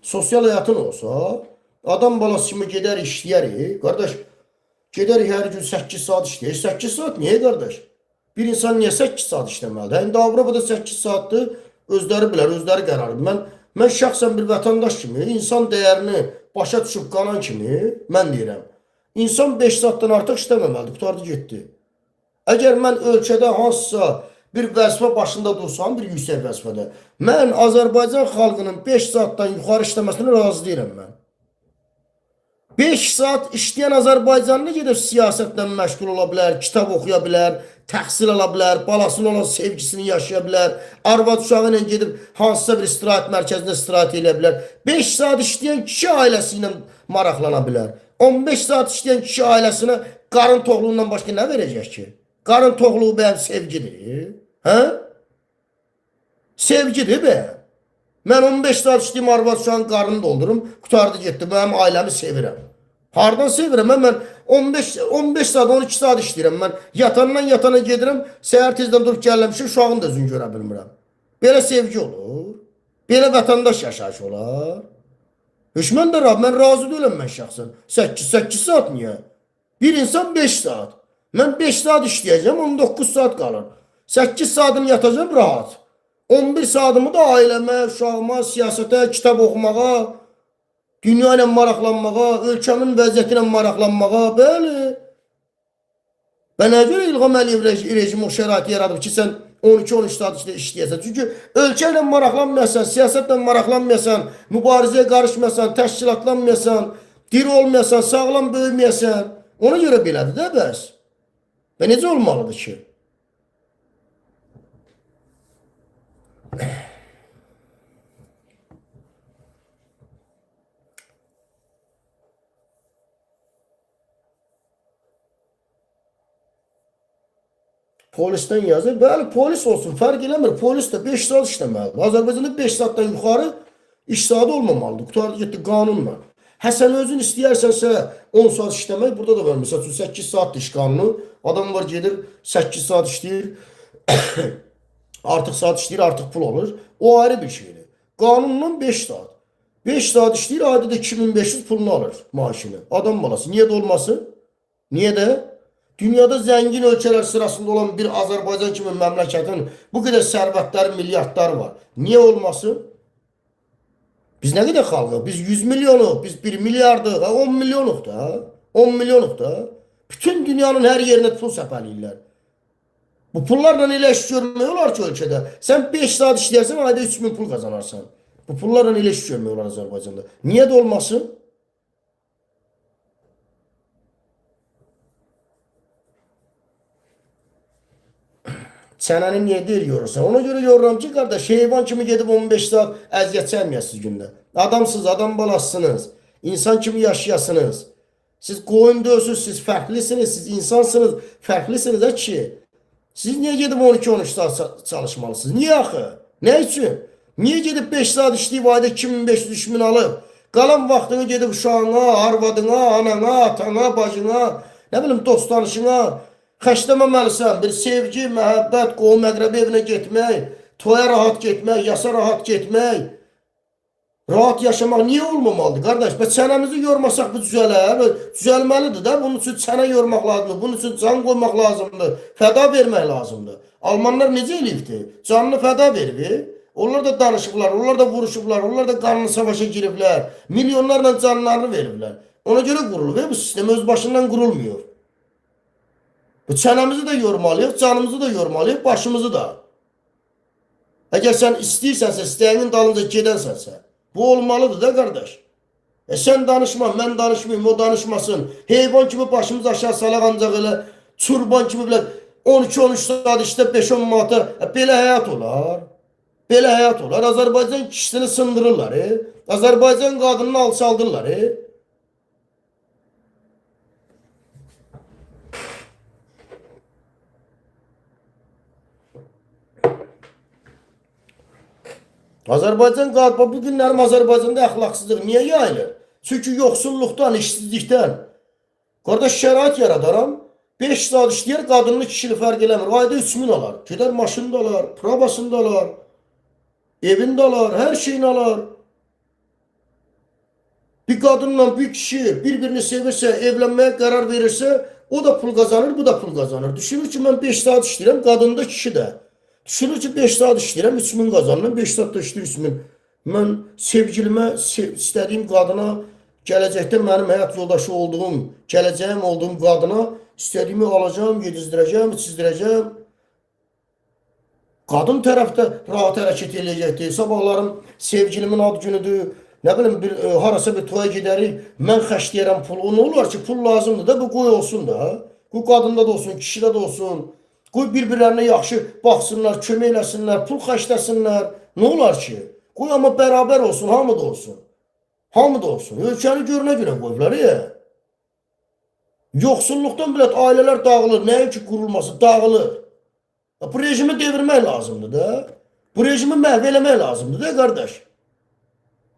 sosial həyatın olsa, adam balası kimi gedər işləyərik. Qardaş, gedərik hər gün 8 saat işləyək. 8 saat niyə qardaş? Bir insan niyə 8 saat işləməlidir? İndi Avropada 8 saatdır, özləri bilər, özləri qərarıdır. Mən şəxsən bir vətəndaş kimi, insan dəyərini başa düşüb qanan kimi, mən deyirəm, insan 5 saatdan artıq işləməməlidir, qutardı getdi. Əgər mən ölkədə hansısa bir vəzifə başında dursam, bir yüksək vəzifədə, mən Azərbaycan xalqının 5 saatdan yuxarı işləməsini razı deyirəm mən. 5 saat işləyən Azərbaycanlı gedib siyasətlə məşğul ola bilər, kitab oxuya bilər, təhsil ala bilər, balasının olan sevgisini yaşaya bilər, arvad uşağı ilə gedib hansısa bir istirahət mərkəzində istirahət edə bilər. 5 saat işləyən kişi ailəsi ilə maraqlana bilər. 15 saat işləyən kişi ailəsinə qarın toxluğundan başqa nə verəcək ki? Qarın toxluğu bəyəm sevgidir. Hə? Sevgidir bəyəm. Mən 15 saat işləyim, arvad uşağın qarını doldurum, qutardı getdi, mənim ailəmi sevirəm. Hardan sevirəm? Mən 15 saat, 12 saat işləyirəm. Mən yatandan yatana gedirəm, səhər tezdən durub gəlmişim, uşağın da özünü görə bilmirəm. Belə sevgi olur. Belə vətəndaş yaşayış olar. Mən də mən razı deyiləm mən şəxsən. 8 saat niyə? Bir insan 5 saat. Mən 5 saat işləyəcəm, 19 saat qalır. 8 saatını yatacam rahat. 11 saatımı da ailəmə, uşağıma, siyasətə, kitab oxumağa, dünya ilə maraqlanmağa, ölkəmin vəziyyəti ilə maraqlanmağa, bəli. Və nə görə İlham Əliyev rejimi o şəraiti yaradıb ki, sən 12-13 saat işləyəsən? Çünki ölkə ilə maraqlanmayasan, siyasətlə maraqlanmayasan, mübarizəyə qarışmayasan, təşkilatlanmayasan, diri olmayasan, sağlam böyüməyəsən, ona görə belədir də bəs. Və necə olmalıdır ki? Polisdən yazır. Bəli, polis olsun, fərq eləmir. Polis də 5 saat işləməlidir. Azərbaycanda 5 saatdan yuxarı iş saati olmamalıdır. Qutardı getdi qanunla. Sən özün istəyirsənsə 10 saat işləmək, burada da var. Məsəl üçün 8 saatdır iş qanunu. Adam var gedir 8 saat işləyir. Artıq saat işləyir, artıq pul alır. O ayrı bir şeydir. Qanunla 5 saat. 5 saat işləyir, adidə 2500 pulunu alır maaşını. Adam balası. Niyə də olmasın? Niyə də? Dünyada zəngin ölkələr sırasında olan bir Azərbaycan kimi məmləkətin bu qədər sərvətləri, milyardları var. Niyə olmasın? Biz nə qədər xalqıq? Biz 100 milyonuq, biz 1 milyardıq, 10 milyonuq da. 10 milyonuq da. Bütün dünyanın hər yerinə pul səpəliyirlər. Bu pullarla elə iş görmək olar ki ölkədə. Sən 5 saat işləyərsən, ayda 3000 pul qazanarsan. Bu pullarla elə iş görmək olar Azərbaycanda. Niyə də olmasın? Çənəni niyə deyir yorursan? Ona görə yoruram ki, qardaş, heyvan kimi gedib 15 saat əziyyət çəkməyəsiniz gündə. Adamsınız, adam balasısınız. İnsan kimi yaşayasınız. Siz qoyun deyilsiniz, siz fərqlisiniz, siz insansınız, fərqlisiniz ki. Siz niyə gedib 12-13 saat çalışmalısınız? Niyə axı? Nə üçün? Niyə gedib 5 saat işləyib ayda 2500-3000 alıb? Qalan vaxtını gedib uşağına, arvadına, anana, atana, bacına, nə bilim, dost tanışına xərcləməməlisən. Bir sevgi, məhəbbət, qohum əqrəbi evinə getmək, toya rahat getmək, yasa rahat getmək, rahat yaşamaq niyə olmamalıdır, qardaş? Və çənəmizi yormasaq bu düzələr, düzəlməlidir də. Bunun üçün çənə yormaq lazımdır, bunun üçün can qoymaq lazımdır, fəda vermək lazımdır. Almanlar necə eləyibdir? Canını fəda verib. Onlar da danışıblar, onlar da vuruşublar, onlar da qanlı savaşa giriblər, milyonlarla canlarını veriblər. Ona görə qurulur, bu sistem öz başından qurulmuyor. Bu çənəmizi də yormalıyıq, canımızı da yormalıyıq, başımızı da. Əgər sən istəyirsənsə, istəyənin dalınca gedənsənsə, bu olmalıdır da qardaş. Sən danışma, mən danışmayayım, o danışmasın. Heyvan kimi başımız aşağı salaq ancaq elə çurban kimi bilər. 12-13 saat işdə 5-10 manata, belə həyat olar. Belə həyat olar. Azərbaycan kişisini sındırırlar. Azərbaycan qadınını alçaldırlar. Azərbaycan qadını, bu günlərim Azərbaycanda əxlaqsızlıq niyə yayılır? Çünki yoxsulluqdan, işsizlikdən. Qardaş, şərait yaradaram. 5 saat işləyər, qadınlı kişili fərq eləmir. Ayda 3000 alar. Gedər maşında alar, probasında alar, evində alar, hər şeyini alar. Bir kadınla bir kişi birbirini sevirse, evlenmeye karar verirse o da pul kazanır, bu da pul kazanır. Düşünür ki ben 5 saat işləyirəm, kadın da kişi de. Düşünür ki 5 saat işləyirəm, 3000 kazanırım, 5 saat da işləyir 3000. Mən sevgilimə, istədiyim qadına, gələcəkdə mənim həyat yoldaşı olduğum, gələcəyim olduğum qadına istədiyimi alacağım, yedizdirəcəm, çizdirəcəm. Qadın tərəfdə rahat hərəkət eləyəcəkdir. Sabahlarım sevgilimin ad günüdür. Nə bilim bir harasa bir toya gedərik. Mən xərcləyirəm pulu. Nə olar ki, pul lazımdır da bu qoy olsun da. Qoy qadında da olsun, kişidə də olsun. Qoy bir-birlərinə yaxşı baxsınlar, kömək eləsinlər, pul xərcləsinlər. Nə olar ki? Qoy amma bərabər olsun, hamı da olsun. Hamı da olsun. Ölkəni görünə görə qoyublar ya. Yoxsulluqdan bilət ailələr dağılır. Nəinki qurulması dağılır. Bu rejimi devirmək lazımdır da. Bu rejimi məhv eləmək lazımdır da qardaş.